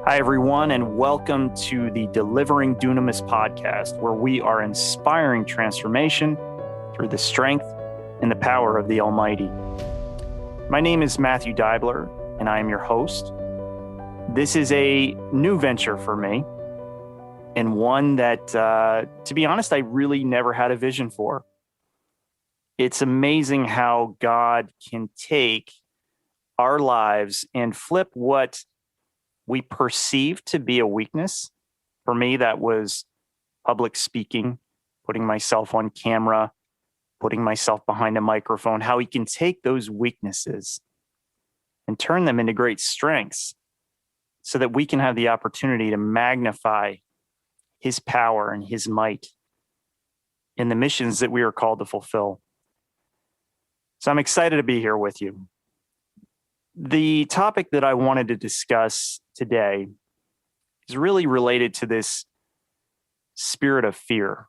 Hi, everyone, and welcome to the Delivering Dunamis podcast, where we are inspiring transformation through the strength and the power of the Almighty. My name is Matthew Deibler, and I am your host. This is a new venture for me, and one that, to be honest, I really never had a vision for. It's amazing how God can take our lives and flip what we perceive to be a weakness. For me, that was public speaking, putting myself on camera, putting myself behind a microphone, how he can take those weaknesses and turn them into great strengths so that we can have the opportunity to magnify his power and his might in the missions that we are called to fulfill. So I'm excited to be here with you. The topic that I wanted to discuss today is really related to this spirit of fear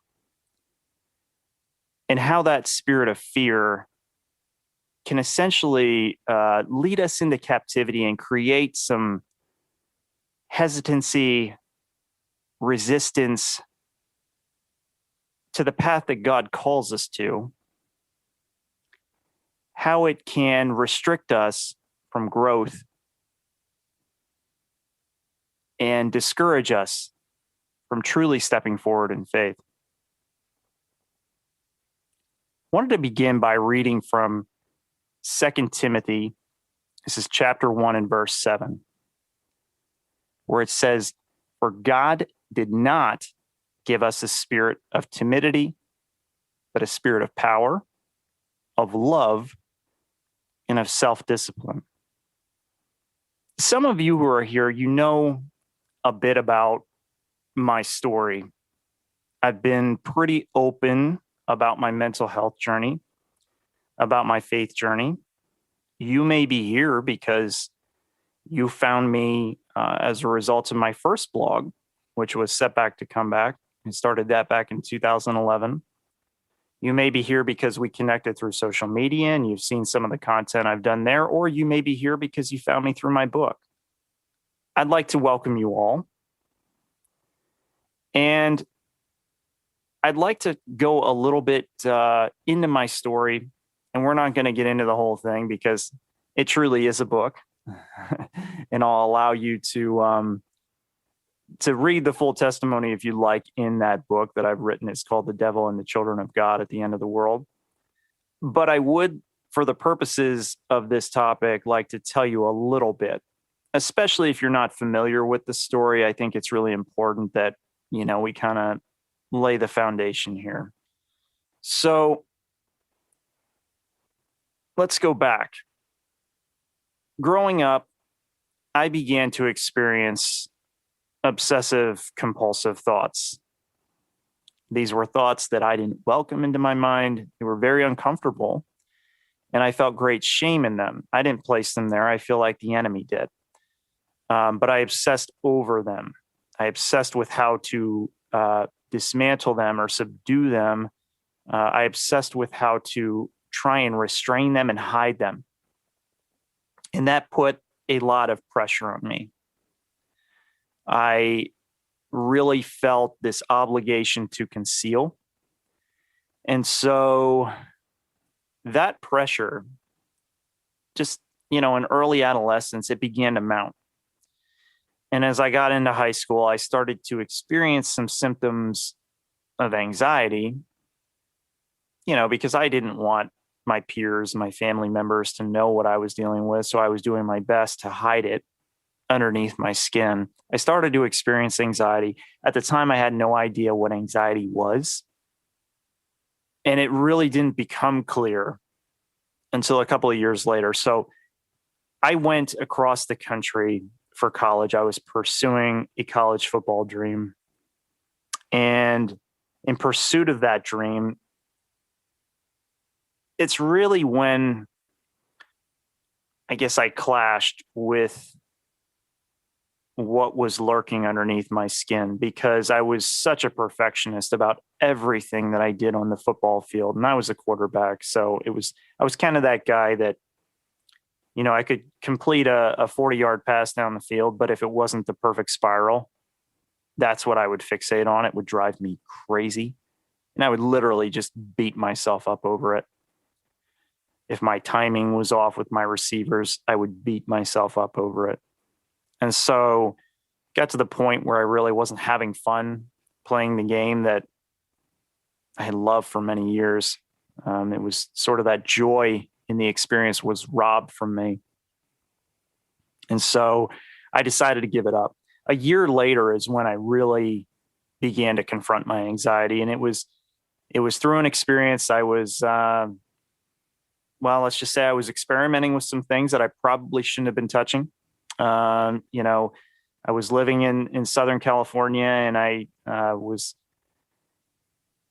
and how that spirit of fear can essentially lead us into captivity and create some hesitancy, resistance to the path that God calls us to, how it can restrict us from growth and discourage us from truly stepping forward in faith. I wanted to begin by reading from 2 Timothy. This is chapter 1 and verse 7, where it says, "For God did not give us a spirit of timidity, but a spirit of power, of love, and of self-discipline." Some of you who are here, you know a bit about my story. I've been pretty open about my mental health journey, about my faith journey. You may be here because you found me as a result of my first blog, which was Setback to Comeback. I started that back in 2011. You may be here because we connected through social media and you've seen some of the content I've done there, or you may be here because you found me through my book. I'd like to welcome you all. And I'd like to go a little bit into my story, and we're not going to get into the whole thing because it truly is a book. And I'll allow you to read the full testimony if you like in that book that I've written. It's called The Devil and the Children of God at the End of the World. But I would, for the purposes of this topic, like to tell you a little bit, especially if you're not familiar with the story. I think it's really important that, we kind of lay the foundation here. So let's go back. Growing up, I began to experience obsessive compulsive thoughts. These were thoughts that I didn't welcome into my mind. They were very uncomfortable, and I felt great shame in them. I didn't place them there. I feel like the enemy did. But I obsessed over them. I obsessed with how to dismantle them or subdue them. I obsessed with how to try and restrain them and hide them. And that put a lot of pressure on me. I really felt this obligation to conceal. And so that pressure, just, in early adolescence, it began to mount. And as I got into high school, I started to experience some symptoms of anxiety, because I didn't want my peers, my family members to know what I was dealing with. So I was doing my best to hide it underneath my skin. I started to experience anxiety. At the time, I had no idea what anxiety was. And it really didn't become clear until a couple of years later. So I went across the country for college. I was pursuing a college football dream. And in pursuit of that dream, it's really when I guess I clashed with what was lurking underneath my skin, because I was such a perfectionist about everything that I did on the football field. And I was a quarterback. So I was kind of that guy that I could complete a 40-yard pass down the field, but if it wasn't the perfect spiral, that's what I would fixate on. It would drive me crazy. And I would literally just beat myself up over it. If my timing was off with my receivers, I would beat myself up over it. And so got to the point where I really wasn't having fun playing the game that I had loved for many years. It was sort of that joy in the experience was robbed from me. And so I decided to give it up. A year later is when I really began to confront my anxiety. And it was through an experience. I was, let's just say I was experimenting with some things that I probably shouldn't have been touching. I was living in Southern California, and I was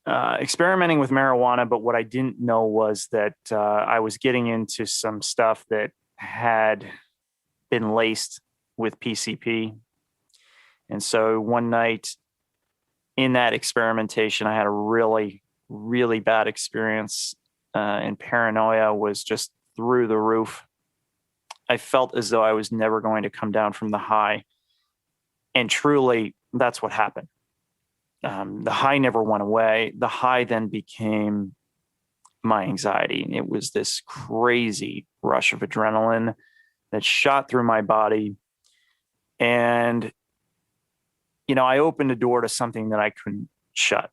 experimenting with marijuana. But what I didn't know was that I was getting into some stuff that had been laced with PCP. And so one night in that experimentation, I had a really, really bad experience, and paranoia was just through the roof. I felt as though I was never going to come down from the high. And truly, that's what happened. The high never went away. The high then became my anxiety. It was this crazy rush of adrenaline that shot through my body. And, I opened a door to something that I couldn't shut.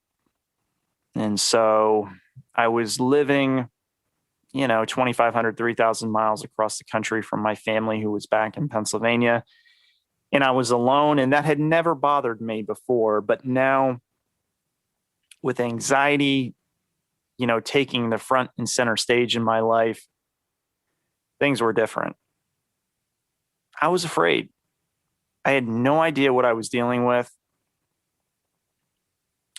And so I was living, 2,500, 3,000 miles across the country from my family who was back in Pennsylvania. And I was alone, and that had never bothered me before. But now with anxiety, taking the front and center stage in my life, things were different. I was afraid. I had no idea what I was dealing with.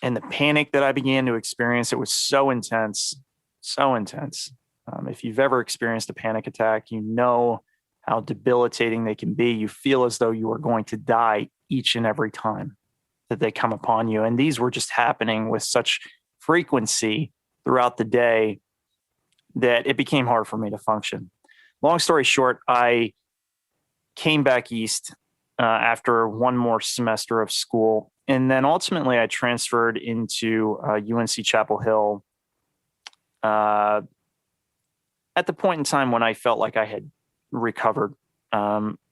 And the panic that I began to experience, it was so intense, so intense. If you've ever experienced a panic attack, you know how debilitating they can be. You feel as though you are going to die each and every time that they come upon you. And these were just happening with such frequency throughout the day that it became hard for me to function. Long story short, I came back east after one more semester of school. And then ultimately I transferred into UNC Chapel Hill at the point in time when I felt like I had recovered,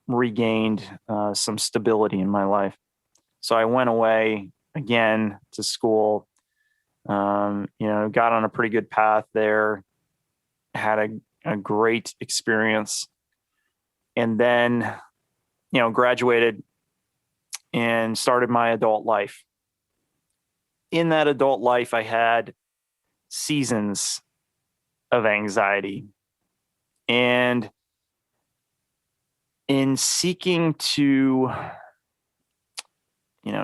regained some stability in my life. So I went away again to school, got on a pretty good path there, had a great experience, and then, graduated and started my adult life. In that adult life, I had seasons of anxiety. And in seeking to,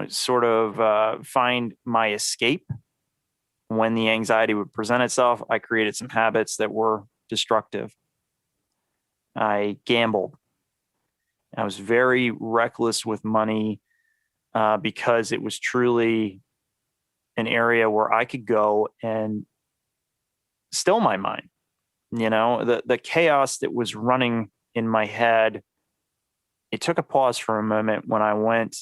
sort of find my escape when the anxiety would present itself, I created some habits that were destructive. I gambled. I was very reckless with money because it was truly an area where I could go and still my mind. The chaos that was running in my head, it took a pause for a moment when I went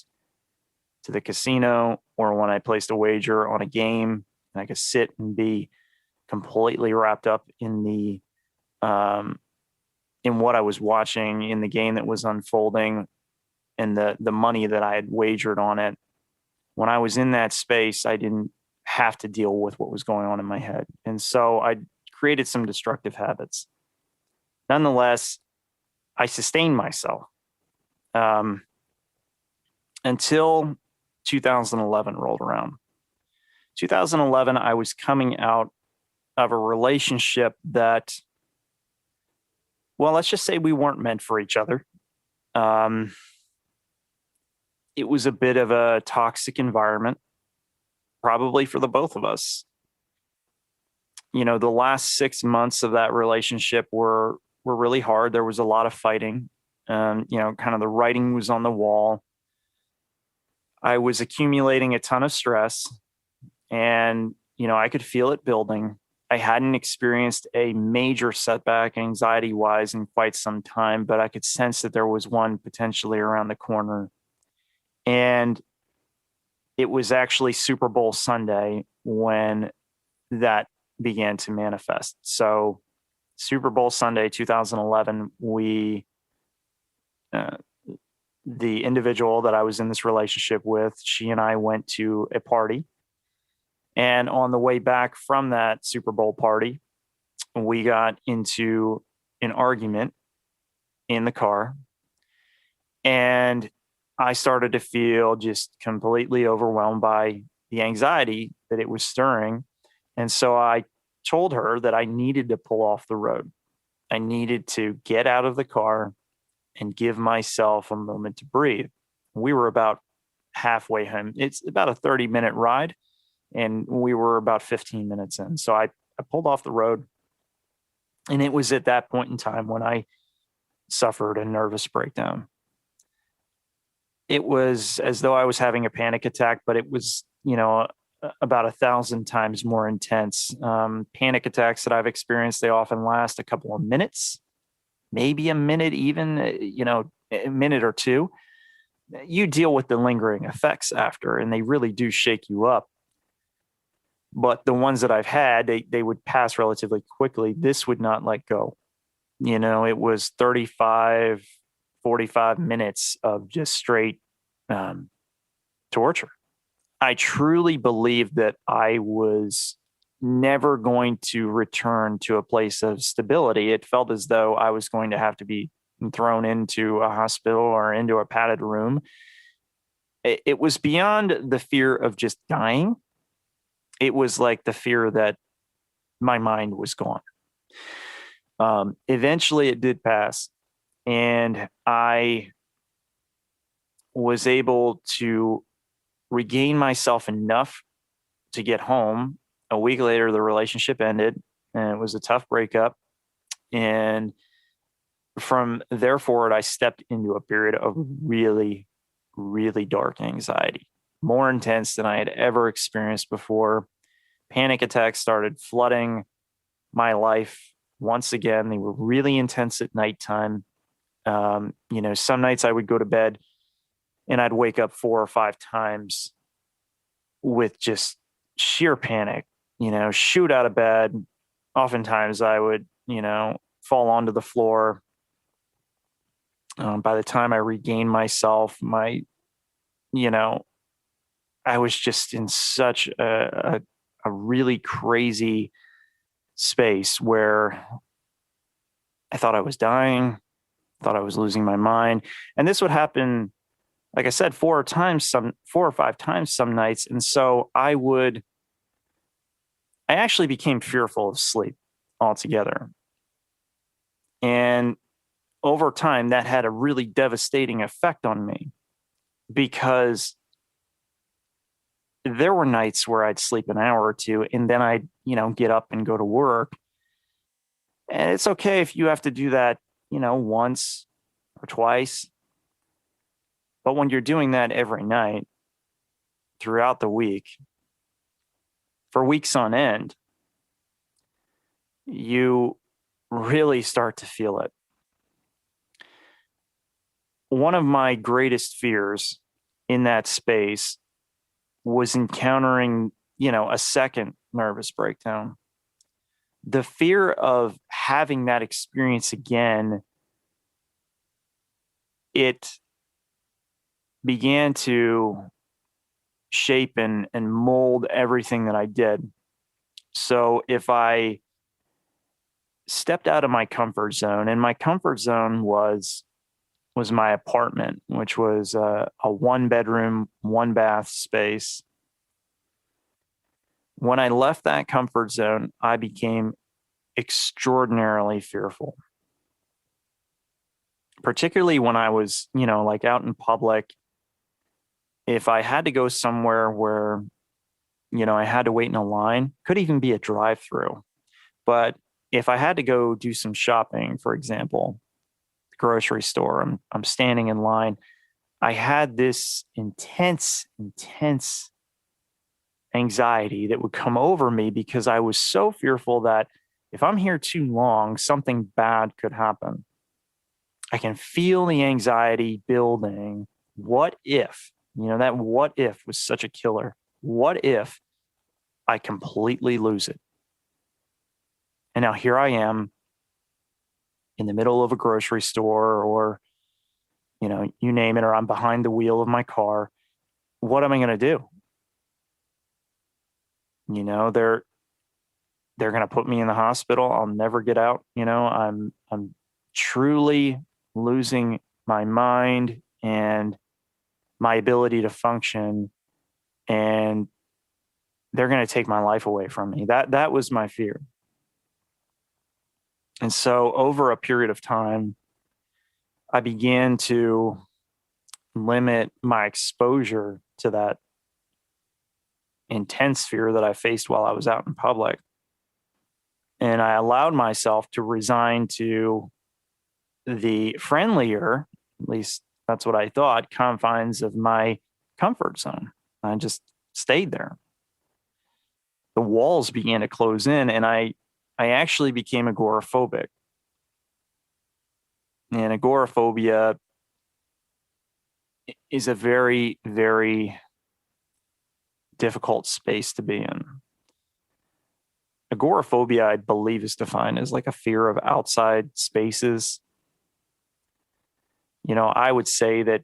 to the casino or when I placed a wager on a game, and I could sit and be completely wrapped up in in what I was watching, in the game that was unfolding, and the money that I had wagered on it. When I was in that space, I didn't have to deal with what was going on in my head. And so I created some destructive habits. Nonetheless, I sustained myself until 2011 rolled around. 2011, I was coming out of a relationship that, let's just say we weren't meant for each other. It was a bit of a toxic environment, probably for the both of us. The last 6 months of that relationship were really hard. There was a lot of fighting. Kind of the writing was on the wall. I was accumulating a ton of stress, and, I could feel it building. I hadn't experienced a major setback anxiety-wise in quite some time, but I could sense that there was one potentially around the corner. And it was actually Super Bowl Sunday when that began to manifest. So Super Bowl Sunday 2011, the individual that I was in this relationship with, she and I went to a party. And on the way back from that Super Bowl party, we got into an argument in the car. And I started to feel just completely overwhelmed by the anxiety that it was stirring. And so I told her that I needed to pull off the road. I needed to get out of the car and give myself a moment to breathe. We were about halfway home. It's about a 30-minute ride, and we were about 15 minutes in. So I pulled off the road. And it was at that point in time when I suffered a nervous breakdown. It was as though I was having a panic attack, but it was, about 1,000 times more intense. Panic attacks that I've experienced, they often last a couple of minutes, maybe a minute, even, a minute or two. You deal with the lingering effects after, and they really do shake you up. But the ones that I've had, they would pass relatively quickly. This would not let go. It was 35, 45 minutes of just straight torture. I truly believed that I was never going to return to a place of stability. It felt as though I was going to have to be thrown into a hospital or into a padded room. It was beyond the fear of just dying. It was like the fear that my mind was gone. Eventually it did pass, and I was able to regain myself enough to get home. A week later, the relationship ended, and it was a tough breakup. And from there forward, I stepped into a period of really, really dark anxiety, more intense than I had ever experienced before. Panic attacks started flooding my life once again. They were really intense at nighttime. Some nights I would go to bed and I'd wake up 4 or 5 times with just sheer panic, shoot out of bed. Oftentimes I would, fall onto the floor. By the time I regained myself, I was just in such a really crazy space where I thought I was dying, thought I was losing my mind. And this would happen, like I said, 4 or 5 times some nights. And so I actually became fearful of sleep altogether. And over time, that had a really devastating effect on me, because there were nights where I'd sleep an hour or two and then I'd, get up and go to work. And it's okay if you have to do that, once or twice. But when you're doing that every night throughout the week, for weeks on end, you really start to feel it. One of my greatest fears in that space was encountering, a second nervous breakdown. The fear of having that experience again, it began to shape and mold everything that I did. So if I stepped out of my comfort zone, and my comfort zone was my apartment, which was a 1-bedroom, 1-bath space. When I left that comfort zone, I became extraordinarily fearful, particularly when I was, like out in public. If I had to go somewhere where, I had to wait in a line, could even be a drive-through. But if I had to go do some shopping, for example, the grocery store, I'm standing in line. I had this intense anxiety that would come over me because I was so fearful that if I'm here too long, something bad could happen. I can feel the anxiety building. What if, that what if was such a killer? What if I completely lose it? And now here I am in the middle of a grocery store, or, you name it, or I'm behind the wheel of my car. What am I going to do? They're going to put me in the hospital. I'll never get out. I'm truly losing my mind and my ability to function, and they're going to take my life away from me. That was my fear. And so over a period of time, I began to limit my exposure to that intense fear that I faced while I was out in public. And I allowed myself to resign to the friendlier, at least that's what I thought, confines of my comfort zone. I just stayed there. The walls began to close in, and I actually became agoraphobic. And agoraphobia is a very, very difficult space to be in. Agoraphobia, I believe, is defined as like a fear of outside spaces. I would say that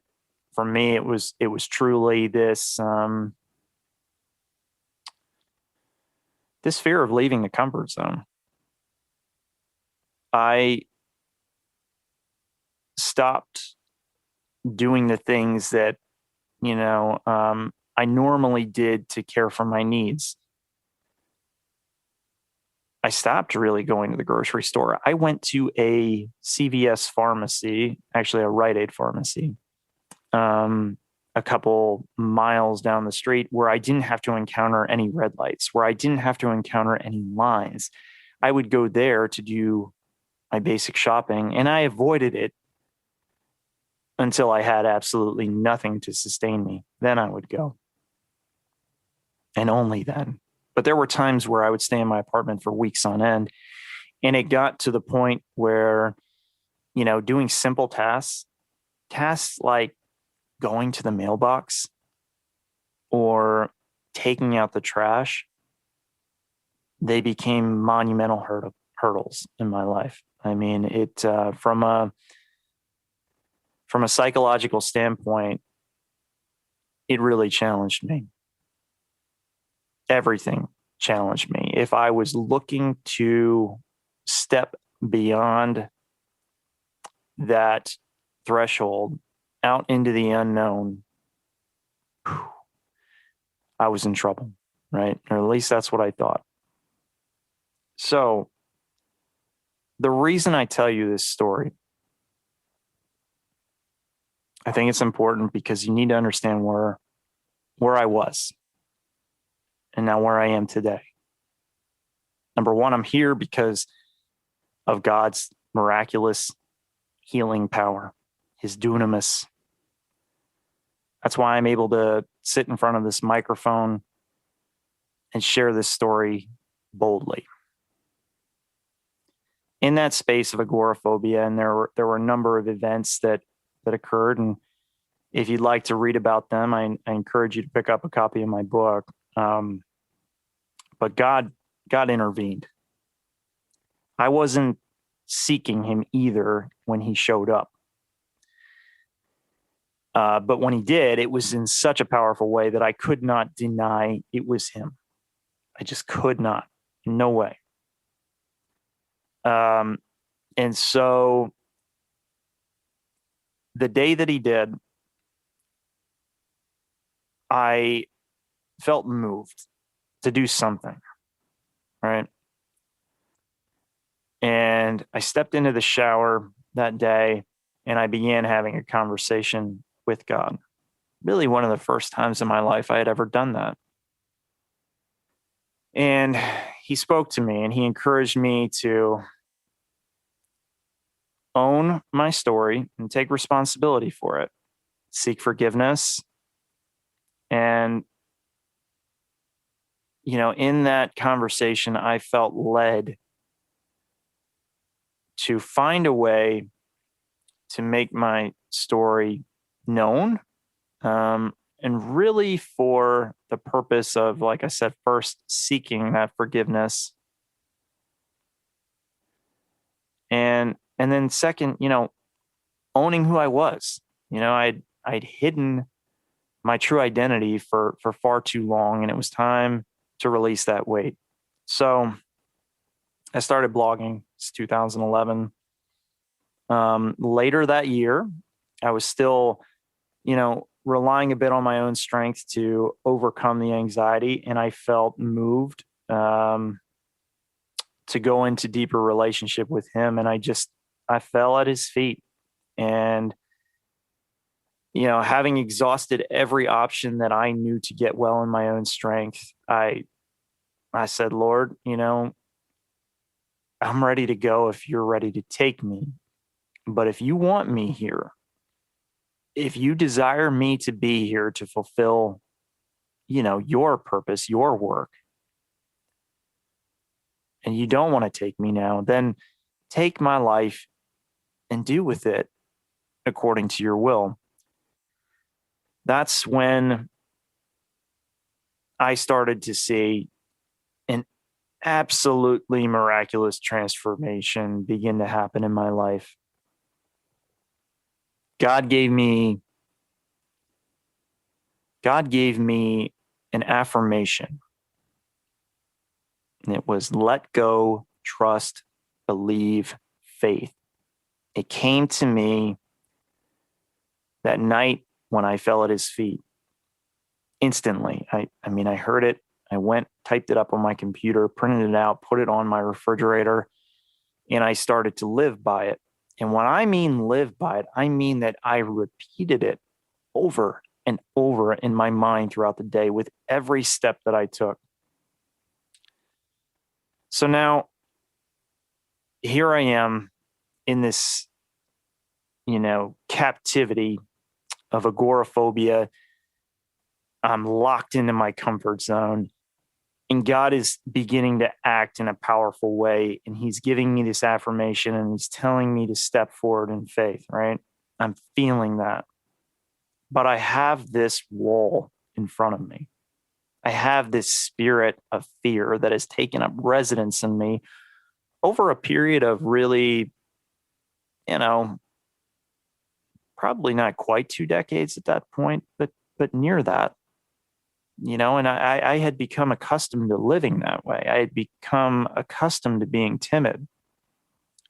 for me, it was truly this fear of leaving the comfort zone. I stopped doing the things that, I normally did to care for my needs. I stopped really going to the grocery store. I went to a CVS pharmacy, actually a Rite Aid pharmacy, a couple miles down the street, where I didn't have to encounter any red lights, where I didn't have to encounter any lines. I would go there to do my basic shopping, and I avoided it until I had absolutely nothing to sustain me. Then I would go. And only then. But there were times where I would stay in my apartment for weeks on end. And it got to the point where, doing simple tasks like going to the mailbox or taking out the trash, they became monumental hurdles in my life. I mean, it from a psychological standpoint, it really challenged me. Everything challenged me. If I was looking to step beyond that threshold out into the unknown, I was in trouble, right? Or at least that's what I thought. So the reason I tell you this story, I think it's important because you need to understand where I was and now where I am today. Number one, I'm here because of God's miraculous healing power, his dunamis. That's why I'm able to sit in front of this microphone and share this story boldly. In that space of agoraphobia, and there were a number of events that occurred, and if you'd like to read about them, I encourage you to pick up a copy of my book. But God intervened. I wasn't seeking him either when he showed up. But when he did, it was in such a powerful way that I could not deny it was him. I just could not. No way. And so the day that he did, I felt moved to do something, right? And I stepped into the shower that day and I began having a conversation with God. Really one of the first times in my life I had ever done that. And he spoke to me and he encouraged me to own my story and take responsibility for it, seek forgiveness, and in that conversation, I felt led to find a way to make my story known, and really for the purpose of, like I said, first seeking that forgiveness, and then second, owning who I was. I'd hidden my true identity for far too long, and it was time to release that weight. So I started blogging. It's 2011. Later that year, I was still, relying a bit on my own strength to overcome the anxiety, and I felt moved to go into deeper relationship with him. And I fell at his feet, and having exhausted every option that I knew to get well in my own strength, I said, Lord, I'm ready to go if you're ready to take me. But if you want me here, if you desire me to be here to fulfill, your purpose, your work, and you don't want to take me now, then take my life and do with it according to your will. That's when I started to see an absolutely miraculous transformation begin to happen in my life. God gave me an affirmation. And it was let go, trust, believe, faith. It came to me that night when I fell at his feet. Instantly. I heard it. I went, typed it up on my computer, printed it out, put it on my refrigerator, and I started to live by it. And when I mean live by it, I mean that I repeated it over and over in my mind throughout the day with every step that I took. So now here I am in this, captivity of agoraphobia. I'm locked into my comfort zone, and God is beginning to act in a powerful way. And he's giving me this affirmation, and he's telling me to step forward in faith, right? I'm feeling that. But I have this wall in front of me. I have this spirit of fear that has taken up residence in me over a period of really, probably not quite 2 decades at that point, but near that. And I had become accustomed to living that way. I had become accustomed to being timid.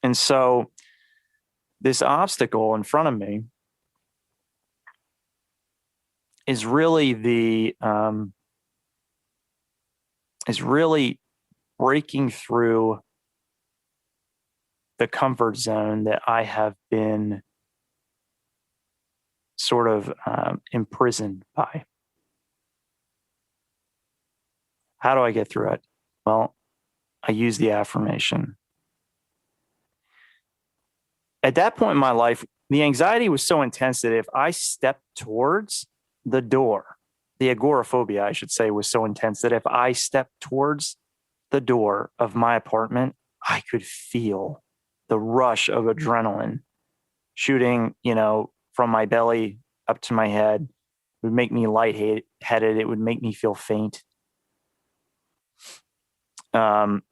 And so this obstacle in front of me is really breaking through the comfort zone that I have been sort of imprisoned by. How do I get through it? Well, I use the affirmation. At that point in my life, the anxiety was so intense that if I stepped towards the door, the agoraphobia, I should say, was so intense that if I stepped towards the door of my apartment, I could feel the rush of adrenaline shooting, from my belly up to my head. It would make me lightheaded. It would make me feel faint. But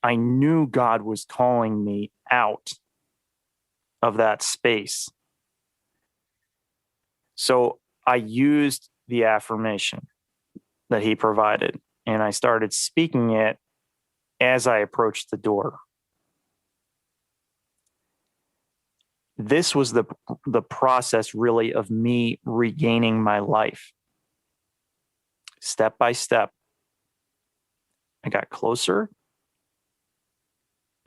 I knew God was calling me out of that space. So I used the affirmation that he provided, and I started speaking it as I approached the door. This was the process really of me regaining my life. Step by step, I got closer,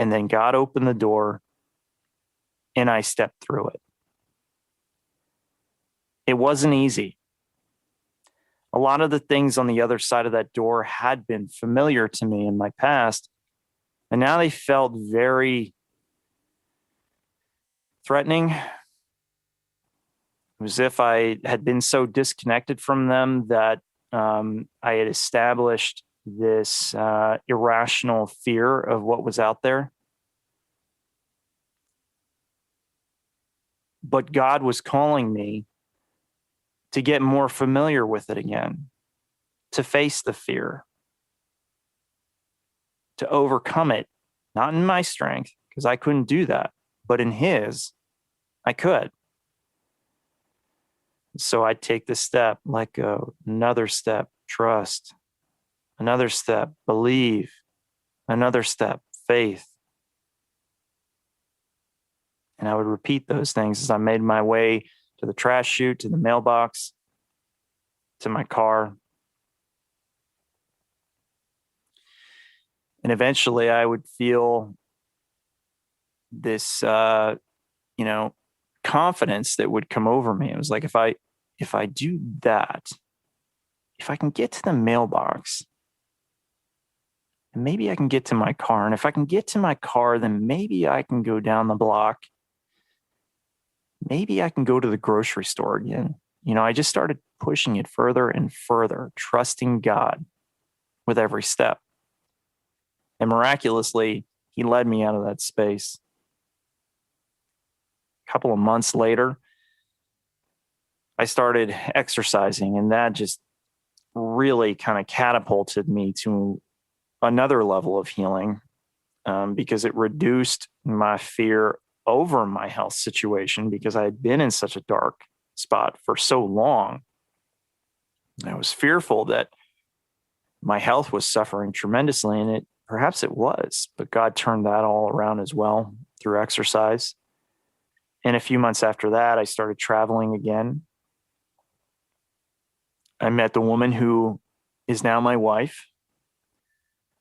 and then God opened the door, and I stepped through it. It wasn't easy. A lot of the things on the other side of that door had been familiar to me in my past, and now they felt very threatening. It was as if I had been so disconnected from them that I had established this irrational fear of what was out there. But God was calling me to get more familiar with it again, to face the fear, to overcome it, not in my strength, because I couldn't do that, but in His, I could. So I'd take this step, let go, another step, trust, another step, believe, another step, faith. And I would repeat those things as I made my way to the trash chute, to the mailbox, to my car. And eventually I would feel this, confidence that would come over me. It was like, if I do that, if I can get to the mailbox, and maybe I can get to my car. And if I can get to my car, then maybe I can go down the block. Maybe I can go to the grocery store again. I just started pushing it further and further, trusting God with every step. And miraculously, He led me out of that space. A couple of months later, I started exercising, and that just really kind of catapulted me to another level of healing, because it reduced my fear over my health situation, because I had been in such a dark spot for so long. I was fearful that my health was suffering tremendously, and perhaps it was, but God turned that all around as well through exercise. And a few months after that, I started traveling again. I met the woman who is now my wife.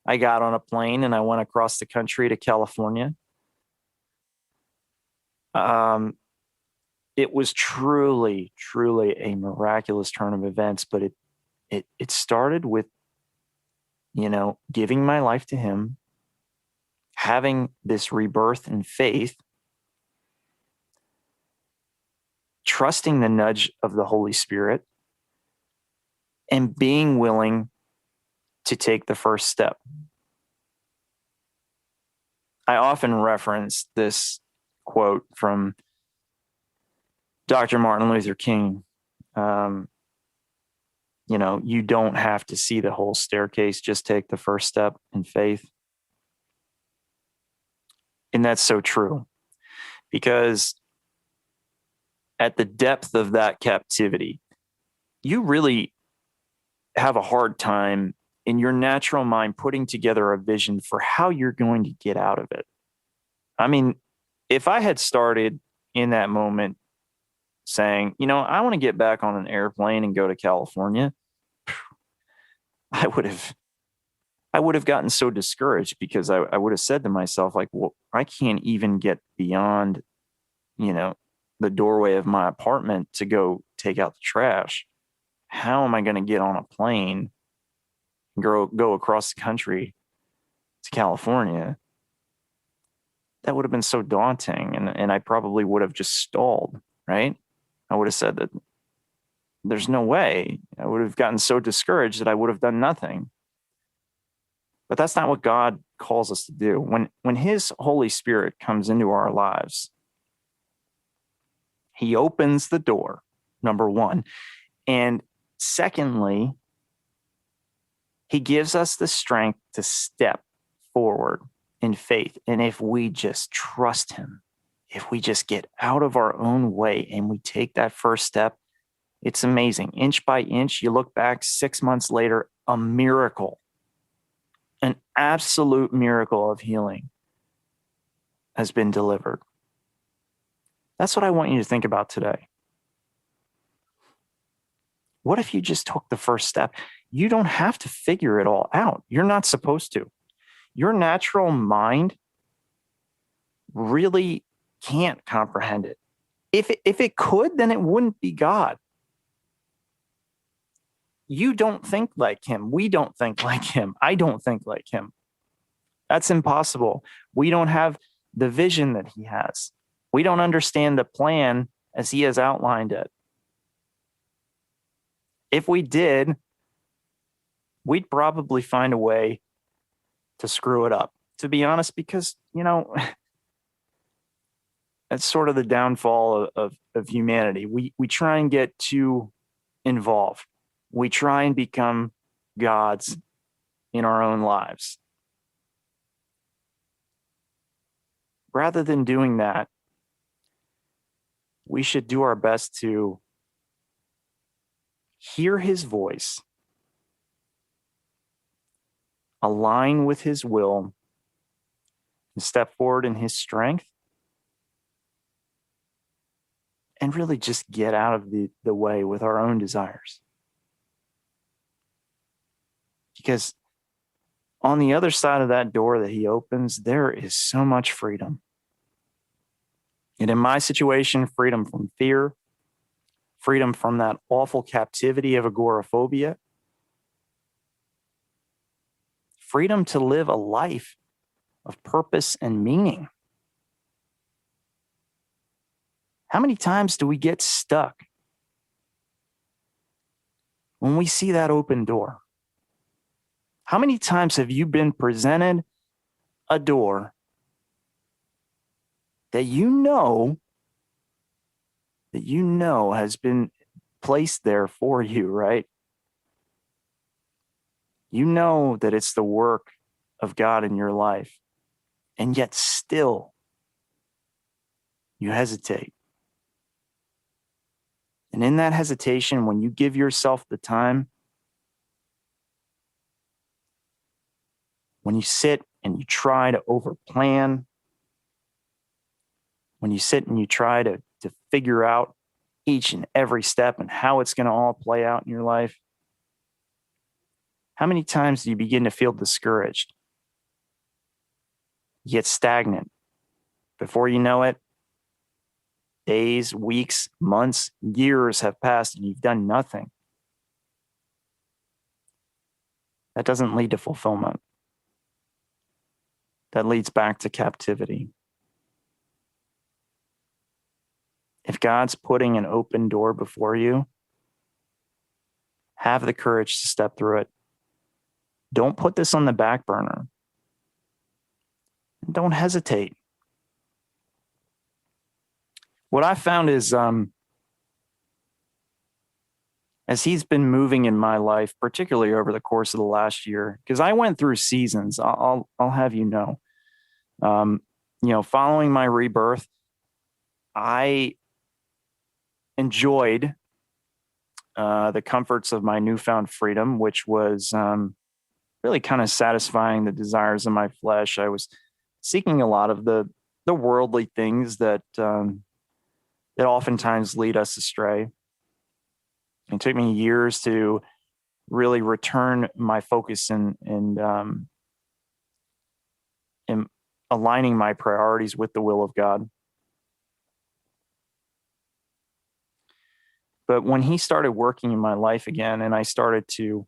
I got on a plane and I went across the country to California. It was truly, truly a miraculous turn of events, but it started with, giving my life to Him, having this rebirth in faith, trusting the nudge of the Holy Spirit, and being willing to take the first step. I often reference this quote from Dr. Martin Luther King. You don't have to see the whole staircase, just take the first step in faith. And that's so true, because at the depth of that captivity, you really have a hard time in your natural mind putting together a vision for how you're going to get out of it. I mean, if I had started in that moment saying, I want to get back on an airplane and go to California, I would have gotten so discouraged, because I would have said to myself, like, well, I can't even get beyond, the doorway of my apartment to go take out the trash. How am I going to get on a plane and go across the country to California? That would have been so daunting. And I probably would have just stalled, right? I would have said that there's no way. I would have gotten so discouraged that I would have done nothing. But that's not what God calls us to do. When His Holy Spirit comes into our lives, He opens the door, number one. And secondly, He gives us the strength to step forward in faith. And if we just trust Him, if we just get out of our own way and we take that first step, it's amazing. Inch by inch, you look back 6 months later, a miracle, an absolute miracle of healing has been delivered. That's what I want you to think about today. What if you just took the first step? You don't have to figure it all out. You're not supposed to. Your natural mind really can't comprehend it. If it could, then it wouldn't be God. You don't think like Him. We don't think like Him. I don't think like Him. That's impossible. We don't have the vision that He has. We don't understand the plan as He has outlined it. If we did, we'd probably find a way to screw it up, to be honest, because, that's sort of the downfall of humanity. We try and get too involved. We try and become gods in our own lives. Rather than doing that, we should do our best to hear his voice, align with his will, and step forward in his strength, and really just get out of the way with our own desires. Because on the other side of that door that he opens, there is so much freedom. And in my situation, freedom from fear, freedom from that awful captivity of agoraphobia, freedom to live a life of purpose and meaning. How many times do we get stuck when we see that open door? How many times have you been presented a door that you know has been placed there for you, right? You know that it's the work of God in your life, and yet still you hesitate. And in that hesitation, when you give yourself the time, when you sit and you try to overplan, when you sit and you try to figure out each and every step and how it's going to all play out in your life, how many times do you begin to feel discouraged? You get stagnant. Before you know it, days, weeks, months, years have passed and you've done nothing. That doesn't lead to fulfillment. That leads back to captivity. If God's putting an open door before you, have the courage to step through it. Don't put this on the back burner. Don't hesitate. What I found is, as he's been moving in my life, particularly over the course of the last year, because I went through seasons, I'll have you know. Following my rebirth, I enjoyed the comforts of my newfound freedom, which was really kind of satisfying the desires of my flesh. I was seeking a lot of the worldly things that oftentimes lead us astray. It took me years to really return my focus and aligning my priorities with the will of God. But when he started working in my life again, and I started to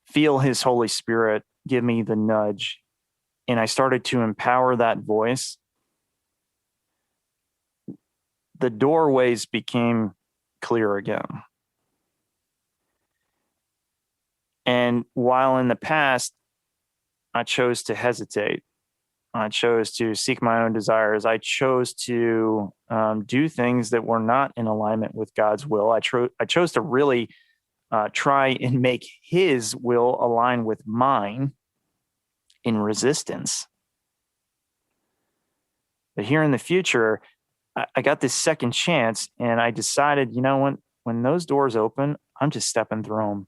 feel his Holy Spirit give me the nudge, and I started to empower that voice, the doorways became clear again. And while in the past, I chose to hesitate, I chose to seek my own desires, I chose to do things that were not in alignment with God's will. I chose to really try and make his will align with mine in resistance. But here in the future, I got this second chance, and I decided, when those doors open, I'm just stepping through them.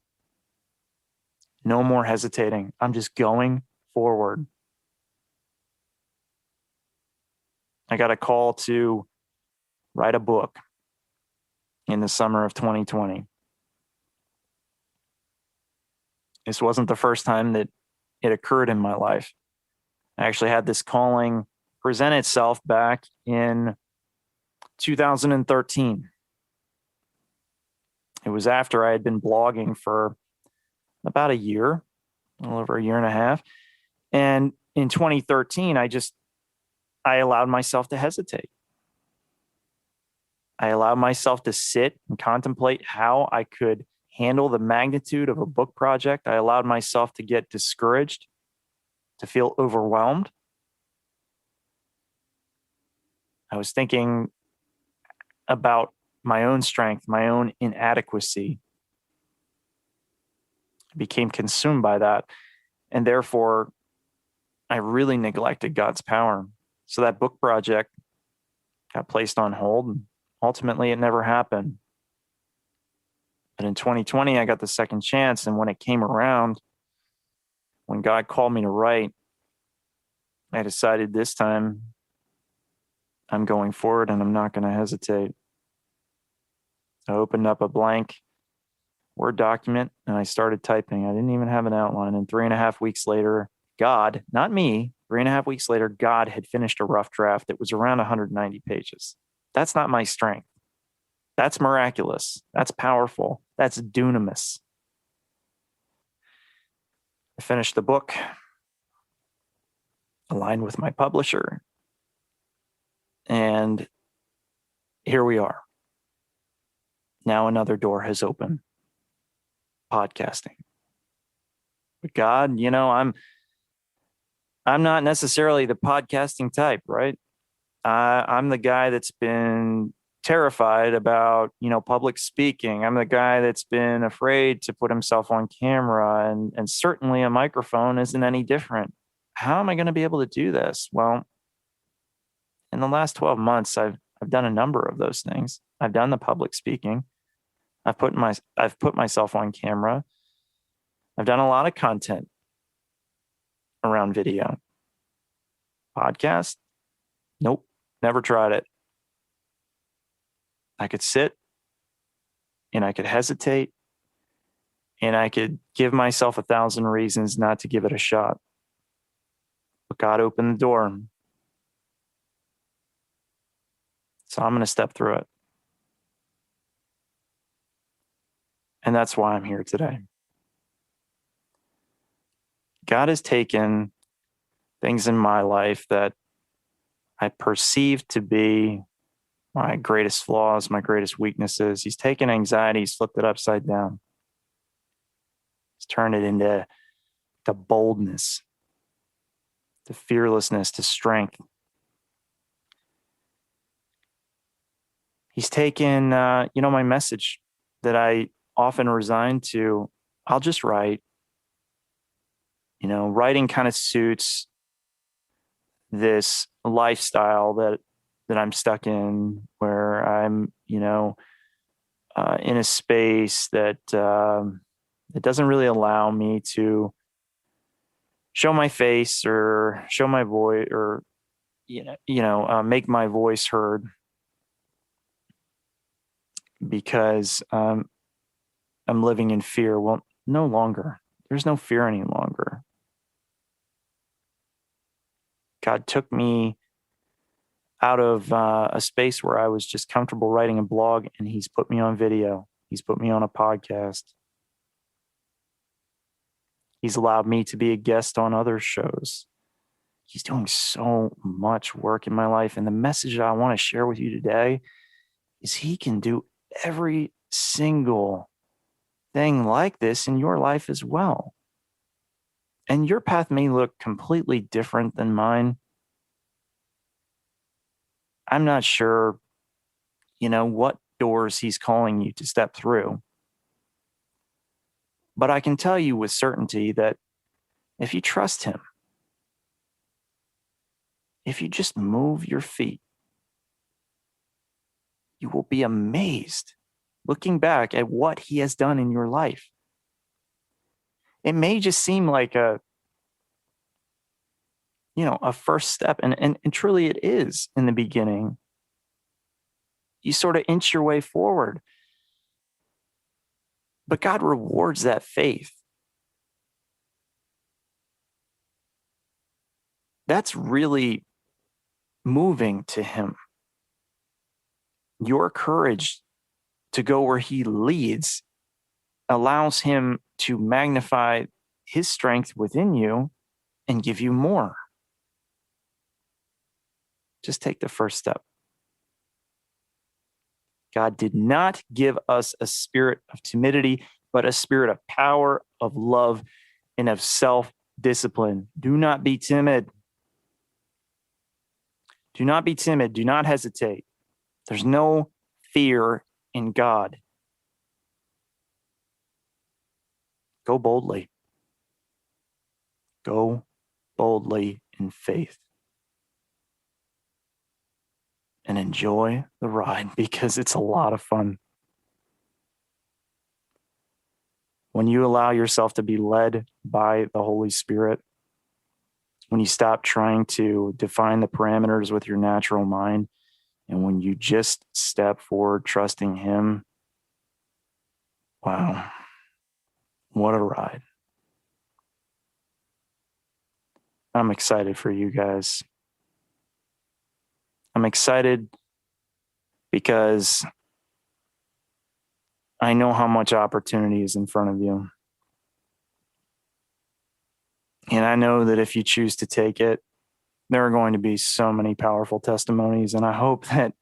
No more hesitating. I'm just going forward. I got a call to write a book in the summer of 2020. This wasn't the first time that it occurred in my life. I actually had this calling present itself back in 2013. It was after I had been blogging for about a year, a little over a year and a half. And in 2013, I allowed myself to hesitate. I allowed myself to sit and contemplate how I could handle the magnitude of a book project. I allowed myself to get discouraged, to feel overwhelmed. I was thinking about my own strength, my own inadequacy. I became consumed by that. And therefore, I really neglected God's power. So that book project got placed on hold. And ultimately, it never happened. But in 2020, I got the second chance. And when it came around, when God called me to write, I decided this time I'm going forward and I'm not going to hesitate. I opened up a blank Word document and I started typing. I didn't even have an outline. And 3.5 weeks later, God, not me, 3.5 weeks later, God had finished a rough draft that was around 190 pages. That's not my strength. That's miraculous. That's powerful. That's dunamis. I finished the book, aligned with my publisher, and here we are. Now another door has opened. Podcasting. But God, I'm not necessarily the podcasting type, right? I'm the guy that's been terrified about, public speaking. I'm the guy that's been afraid to put himself on camera, and certainly a microphone isn't any different. How am I going to be able to do this? Well, in the last 12 months, I've done a number of those things. I've done the public speaking. I've put myself on camera. I've done a lot of content around video. Podcast? Nope, never tried it. I could sit and I could hesitate and I could give myself 1,000 reasons not to give it a shot. But God opened the door. So I'm going to step through it. And that's why I'm here today. God has taken things in my life that I perceive to be my greatest flaws, my greatest weaknesses. He's taken anxiety, he's flipped it upside down. He's turned it into boldness, to fearlessness, to strength. He's taken, my message that I often resign to. I'll just write. Writing kind of suits this lifestyle that I'm stuck in, where I'm, in a space that it doesn't really allow me to show my face or show my voice or, make my voice heard, because I'm living in fear. Well, no longer. There's no fear any longer. God took me out of a space where I was just comfortable writing a blog, and he's put me on video. He's put me on a podcast. He's allowed me to be a guest on other shows. He's doing so much work in my life. And the message I want to share with you today is he can do every single thing like this in your life as well. And your path may look completely different than mine. I'm not sure, what doors he's calling you to step through. But I can tell you with certainty that if you trust him, if you just move your feet, you will be amazed looking back at what he has done in your life. It may just seem like a first step, and truly it is in the beginning. You sort of inch your way forward. But God rewards that faith. That's really moving to him. Your courage to go where he leads allows him to magnify his strength within you and give you more. Just take the first step. God did not give us a spirit of timidity, but a spirit of power, of love, and of self-discipline. Do not be timid. Do not be timid. Do not hesitate. There's no fear in God. Go boldly. Go boldly in faith. And enjoy the ride because it's a lot of fun. When you allow yourself to be led by the Holy Spirit, when you stop trying to define the parameters with your natural mind, and when you just step forward trusting Him, wow, what a ride. I'm excited for you guys. I'm excited because I know how much opportunity is in front of you. And I know that if you choose to take it, there are going to be so many powerful testimonies. And I hope that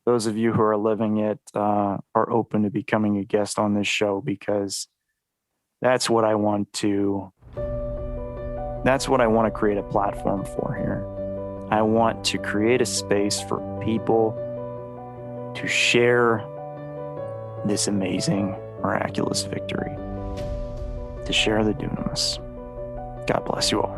those of you who are living it are open to becoming a guest on this show, because that's what I want to create a platform for here. I want to create a space for people to share this amazing, miraculous victory, to share the dunamis. God bless you all.